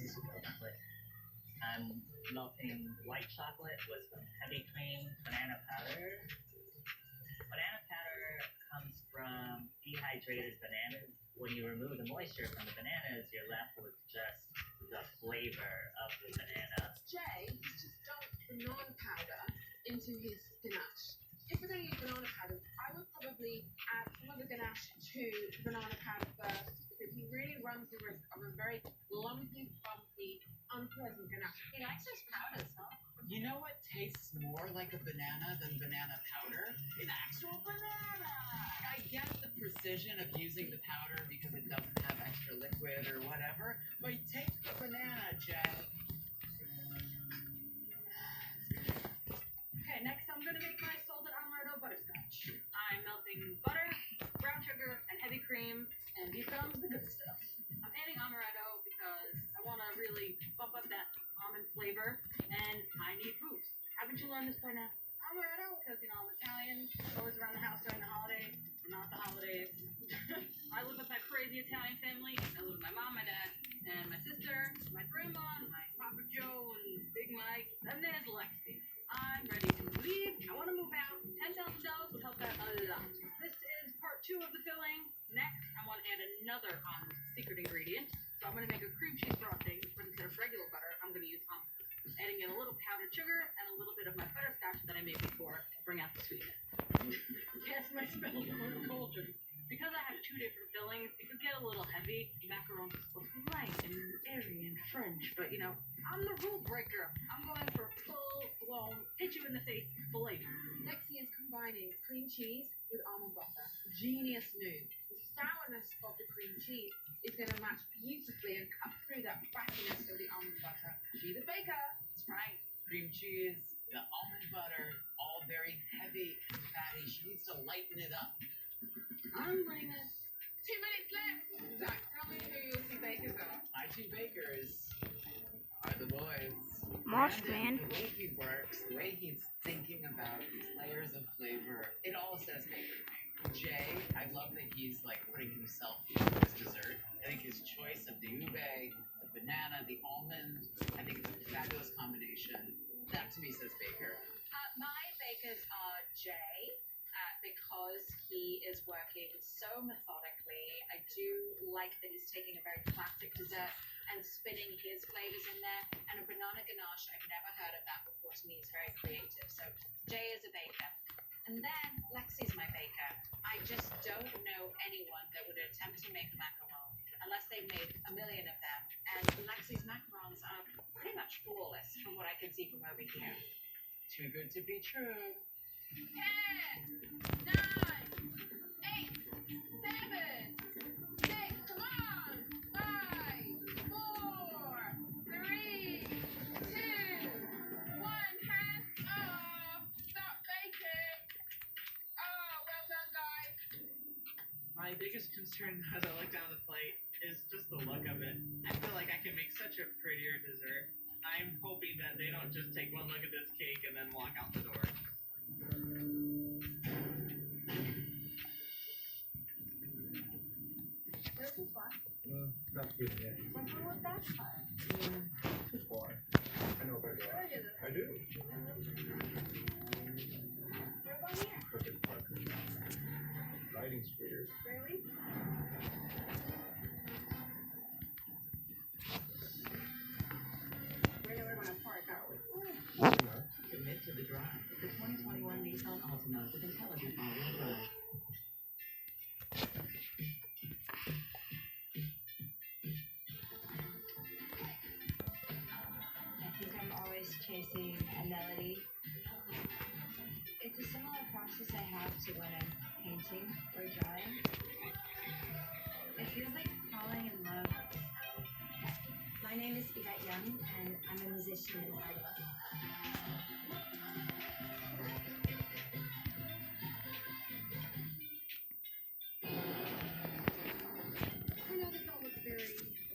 chocolate. I'm melting white chocolate with some heavy cream, banana powder. Banana powder comes from dehydrated bananas. When you remove the moisture from the bananas, you're left with just the flavor of the banana. Jay has just dumped banana powder into his ganache. If we're going to use banana powder, I would probably add some of the ganache to banana powder first, because he really runs the risk of a very lumpy, bumpy, unpleasant ganache. He likes his powders, huh? You know what tastes more like a banana than banana powder? An actual banana! I get the precision of using the powder because it doesn't have extra liquid or whatever, but take the banana, Jay. Okay, next I'm gonna make my salted amaretto butterscotch. I'm melting butter, brown sugar, and heavy cream, and here comes the good stuff. I'm adding amaretto because I want to really bump up that almond flavor, and I need boost. Haven't you learned this by now? Amaretto, because I'm Italian, always around the house during the holidays, or not the holidays. I live with my crazy Italian family. I live with my mom, my dad, and my sister, my grandma, my Papa Joe, and Big Mike. Then there's Lexi. I'm ready to leave. I want to move out. $10,000 would help that a lot. This is part 2 of the filling. Next, I want to add another secret ingredient. So I'm going to make a cream cheese frosting, but instead of regular butter, I'm going to use almond. Adding in a little powdered sugar and a little bit of my butterscotch that I made before to bring out the sweetness. Yes, my spells are cultured. Because I have 2 different fillings, it could get a little heavy. Macarons are supposed to be light and airy and French, but you know, I'm the rule breaker. I'm going for full-blown, hit-you-in-the-face flavor. Lexi is combining cream cheese with almond butter. Genius move. The sourness of the cream cheese is going to match beautifully and cut through that fattiness of the almond butter. She's a baker. That's right. Cream cheese, the almond butter, all very heavy and fatty. She needs to lighten it up. I'm bringing this. 2 minutes left. Zach, tell me who your 2 bakers are. My 2 bakers are the boys. Most Brandon, man. the way he works, the way he's thinking about these layers of flavor, it all says baker to me. Jay, I love that he's like putting himself into his dessert. I think his choice of the ube, the banana, the almond, I think it's a fabulous combination. That to me says baker. My bakers are Jay, because he is working so methodically. I do like that he's taking a very classic dessert and spinning his flavors in there. And a banana ganache, I've never heard of that before. To me, it's very creative. So Jay is a baker. And then Lexi's my baker. I just don't know anyone that would attempt to make macarons unless they've made a million of them. And Lexi's macarons are pretty much flawless from what I can see from over here. Too good to be true. 10, 9, 8, 7, 6, come on, 5, 4, 3, 2, 1, hands off, stop baking. Oh, well done, guys. My biggest concern as I look down the plate is just the look of it. I feel like I can make such a prettier dessert. I'm hoping that they don't just take one look at this cake and then walk out the door. This is fun. Not good yet. What's wrong with that part? Too far. I know where to go. I do. What about here? Crooked Park. Lighting's weird. Really? We're never going to park, are we? Commit to the drive. The 2021 Nissan Altima with intelligent all-wheel drive. I think I'm always chasing a melody. It's a similar process I have to when I'm painting or drawing. It feels like falling in love. My name is Yvette Young, and I'm a musician and artist. I know this all looks very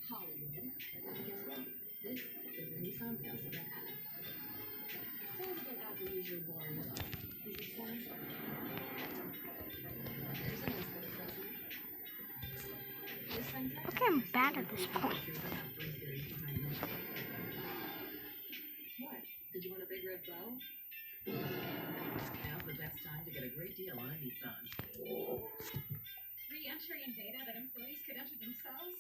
Hollywood, but guess what? This is a Nissan sales event. Sales event out the usual boring stuff. Is it fun? There's a nice little present. This sunset Okay, I'm bad at this point. has 3 series behind it. What? Did you want a big red bow? Now's the best time to get a great deal on a Nissan. Re-entry and data that employees could enter themselves?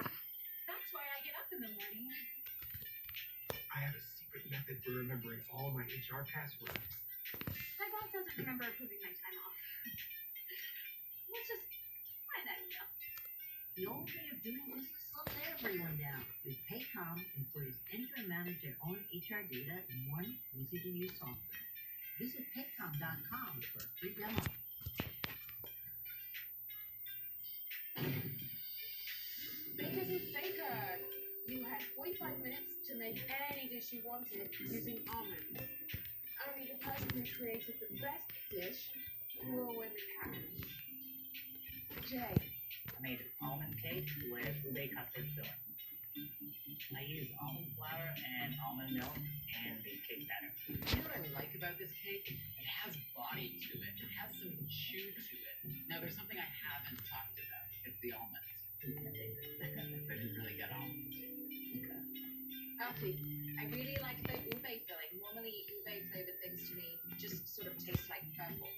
That's why I get up in the morning. I have a secret method for remembering all my HR passwords. My boss doesn't remember approving my time off. Let's just try that email. The old way of doing business slows everyone down. With Paycom, employees enter and manage their own HR data in one easy-to-use software. Visit paycom.com for a free demo. Bakers and Baker! You had 45 minutes to make any dish you wanted using almonds. Only the person who created the best dish will win the cash. Jay. I made almond cake with ube custard filling. I use almond flour and almond milk and the cake batter. You know what I like about this cake? It has body to it. It has some chew to it. Now, there's something I haven't talked about. It's the almonds. I didn't really get almonds. Alfie. I really like the ube filling. Normally, ube flavored things to me just sort of taste like purple.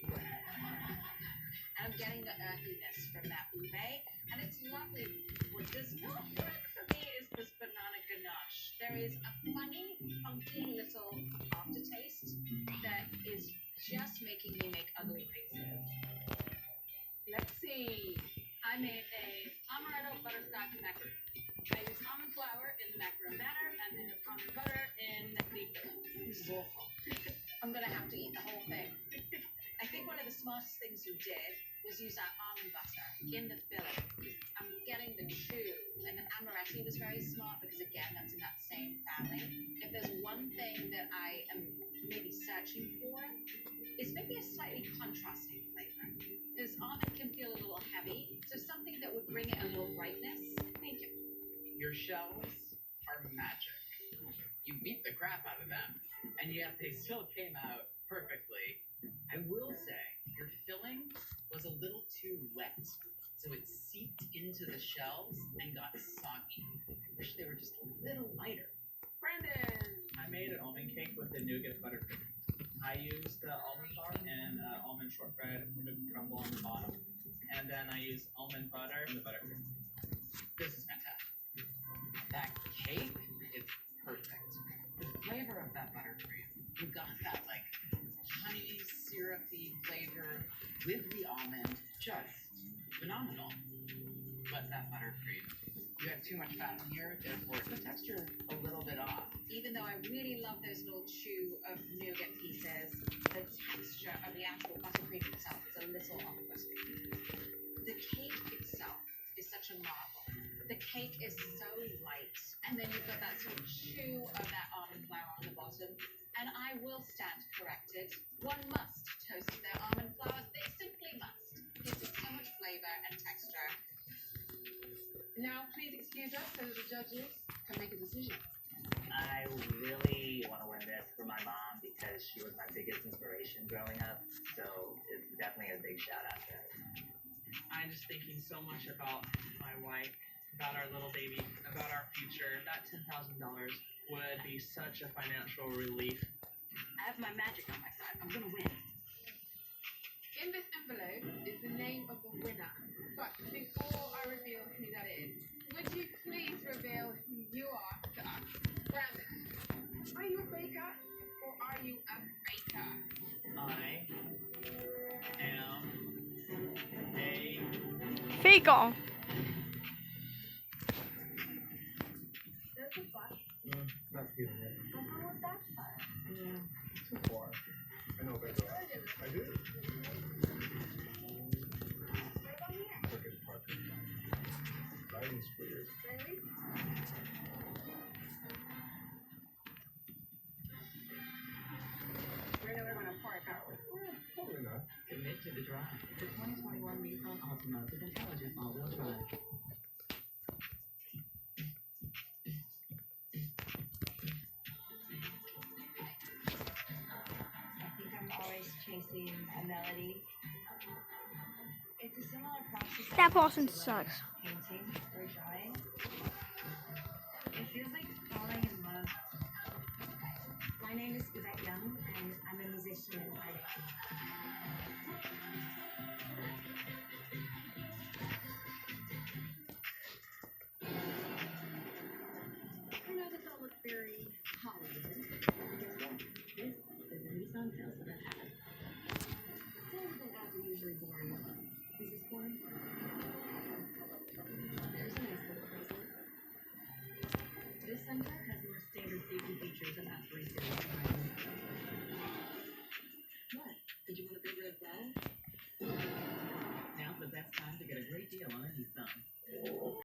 And I'm getting the earthiness from that ube, and it's lovely. What does not work for me is this banana ganache. There is a funny, funky little aftertaste that is just making me make ugly faces. Let's see. I made a amaretto butterscotch macaroon. I used almond flour in the macaroon batter and then almond butter in the filling. This is awful. I'm gonna have to eat the whole thing. I think one of the smartest things you did was use that almond butter in the filling. I'm getting the chew, and the amaretti was very smart because again, that's in that same family. If there's one thing that I am maybe searching for, is maybe a slightly contrasting flavor. Because almond can feel a little heavy, so something that would bring it a little brightness. Thank you. Your shells are magic. You beat the crap out of them, and yet they still came out perfectly. I will say, your filling was a little too wet, so it seeped into the shells and got soggy. I wish they were just a little lighter. Brandon. I made an almond cake with the nougat buttercream. I used the almond flour and almond shortbread with crumble on the bottom, and then I used almond butter and the buttercream. This is fantastic. That cake is perfect. The flavor of that buttercream, you got that like honey syrupy flavor with the almond, just phenomenal. But that buttercream, you have too much fat in here, therefore the texture a little bit off. Even though I really love those little chew of nougat pieces, the texture of the actual buttercream itself is a little off-putting. The cake itself is such a marvel. The cake is so light, and then you've got that sort of chew of that almond flour on the bottom. And I will stand corrected. One must toast their almond flour. They simply must. It gives it so much flavor and texture. Now, please excuse us so that the judges can make a decision. I really want to win this for my mom because she was my biggest inspiration growing up. So it's definitely a big shout out to her. I'm just thinking so much about my wife, about our little baby, about our future. That $10,000 would be such a financial relief. I have my magic on my side. I'm gonna win. In this envelope is the name of the winner. But before I reveal who that is, would you please reveal who you are to us? Brandon, are you a baker or are you a baker? I am a Faker. There's a but. Not feeling it. But how was that fun? Too far. I know better. I do. What about here? Cricket Park. Riding squares. Really? We're never gonna park, are we? Probably not. Commit to the drive. The 2021 Nissan Altima with intelligent all-wheel drive. I think I'm always chasing a melody. It's a similar process. That person sucks. Painting or drawing. It feels like falling in love usually born. Is this born?